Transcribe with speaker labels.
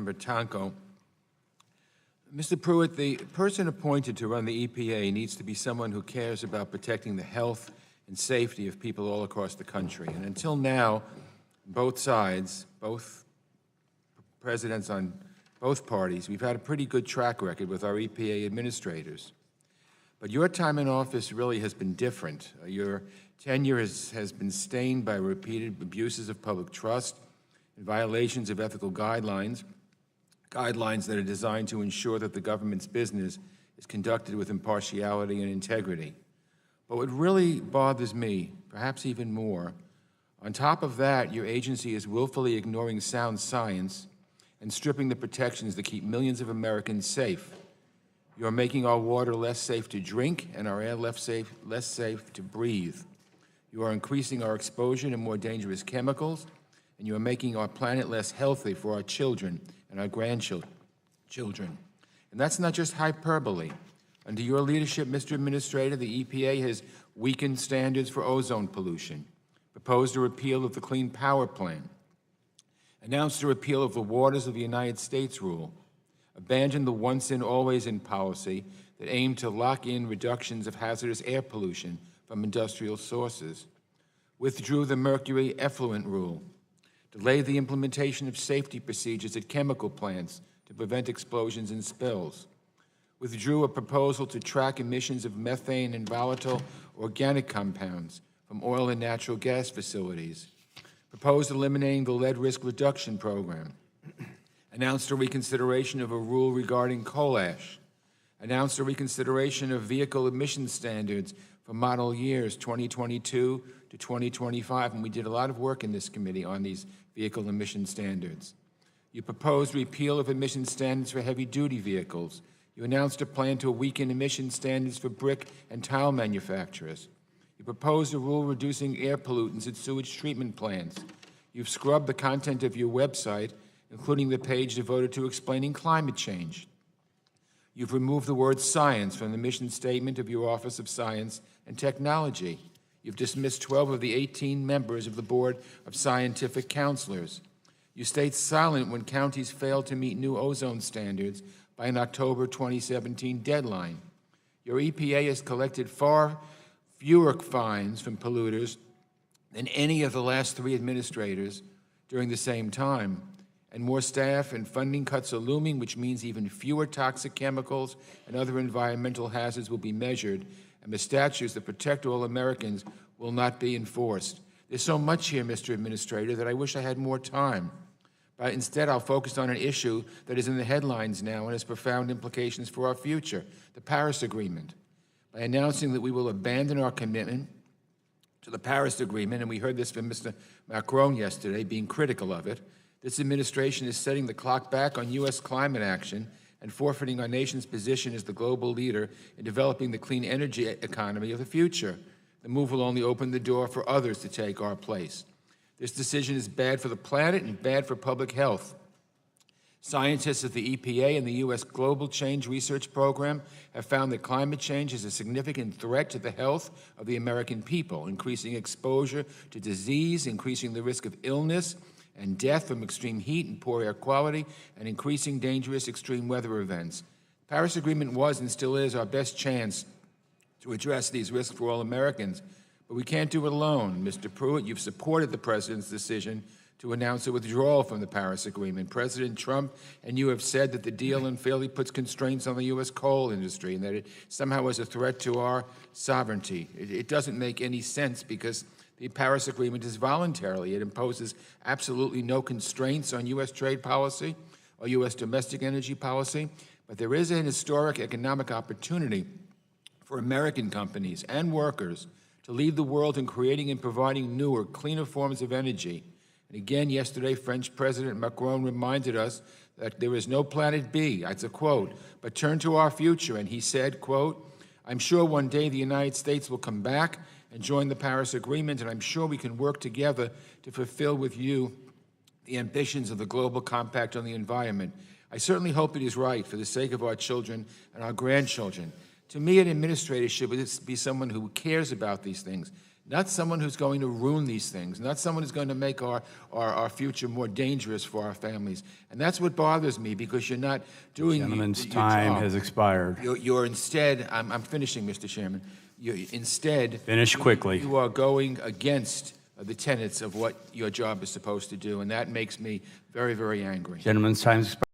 Speaker 1: Tanco. Mr. Pruitt, the person appointed to run the EPA needs to be someone who cares about protecting the health and safety of people all across the country. And until now, both sides, both presidents on both parties, we've had a pretty good track record with our EPA administrators. But your time in office really has been different. Your tenure has been stained by repeated abuses of public trust and violations of ethical guidelines that are designed to ensure that the government's business is conducted with impartiality and integrity. But what really bothers me, perhaps even more, on top of that, your agency is willfully ignoring sound science and stripping the protections that keep millions of Americans safe. You are making our water less safe to drink and our air less safe to breathe. You are increasing our exposure to more dangerous chemicals, and you are making our planet less healthy for our children and our grandchildren. And that's not just hyperbole. Under your leadership, Mr. Administrator, the EPA has weakened standards for ozone pollution, proposed a repeal of the Clean Power Plan, announced a repeal of the Waters of the United States rule, abandoned the once-in, always-in policy that aimed to lock in reductions of hazardous air pollution from industrial sources, withdrew the mercury effluent rule, delayed the implementation of safety procedures at chemical plants to prevent explosions and spills, withdrew a proposal to track emissions of methane and volatile organic compounds from oil and natural gas facilities, proposed eliminating the lead risk reduction program, announced a reconsideration of a rule regarding coal ash, announced a reconsideration of vehicle emission standards for model years 2022 to 2025, and we did a lot of work in this committee on these vehicle emission standards. You proposed repeal of emission standards for heavy-duty vehicles. You announced a plan to weaken emission standards for brick and tile manufacturers. You proposed a rule reducing air pollutants at sewage treatment plants. You've scrubbed the content of your website, including the page devoted to explaining climate change. You've removed the word science from the mission statement of your Office of Science and Technology. You've dismissed 12 of the 18 members of the Board of Scientific Counselors. You stayed silent when counties failed to meet new ozone standards by an October 2017 deadline. Your EPA has collected far fewer fines from polluters than any of the last 3 administrators during the same time. And more staff and funding cuts are looming, which means even fewer toxic chemicals and other environmental hazards will be measured, and the statutes that protect all Americans will not be enforced. There's so much here, Mr. Administrator, that I wish I had more time. But instead, I'll focus on an issue that is in the headlines now and has profound implications for our future, the Paris Agreement. By announcing that we will abandon our commitment to the Paris Agreement, and we heard this from Mr. Macron yesterday, being critical of it, this administration is setting the clock back on U.S. climate action and forfeiting our nation's position as the global leader in developing the clean energy economy of the future. The move will only open the door for others to take our place. This decision is bad for the planet and bad for public health. Scientists at the EPA and the U.S. Global Change Research Program have found that climate change is a significant threat to the health of the American people, increasing exposure to disease, increasing the risk of illness and death from extreme heat and poor air quality, and increasing dangerous extreme weather events. The Paris Agreement was and still is our best chance to address these risks for all Americans, but we can't do it alone. Mr. Pruitt, you've supported the President's decision to announce a withdrawal from the Paris Agreement. President Trump and you have said that the deal unfairly puts constraints on the U.S. coal industry and that it somehow is a threat to our sovereignty. It doesn't make any sense because the Paris Agreement is voluntary. It imposes absolutely no constraints on U.S. trade policy or U.S. domestic energy policy, but there is an historic economic opportunity for American companies and workers to lead the world in creating and providing newer, cleaner forms of energy. And again, yesterday, French President Macron reminded us that there is no planet B, that's a quote, but turn to our future. And he said, quote, I'm sure one day the United States will come back and join the Paris Agreement, and I'm sure we can work together to fulfill with you the ambitions of the Global Compact on the Environment. I certainly hope it is right for the sake of our children and our grandchildren. To me, an administrator should be someone who cares about these things, not someone who's going to ruin these things, not someone who's going to make our future more dangerous for our families. And that's what bothers me, because you're not doing
Speaker 2: Gentleman's
Speaker 1: your
Speaker 2: time
Speaker 1: job.
Speaker 2: has expired.
Speaker 1: You're instead, I'm finishing, Mr. Chairman, instead...
Speaker 2: Finish quickly.
Speaker 1: You are going against the tenets of what your job is supposed to do, and that makes me very, very angry.
Speaker 2: Gentleman's time has expired.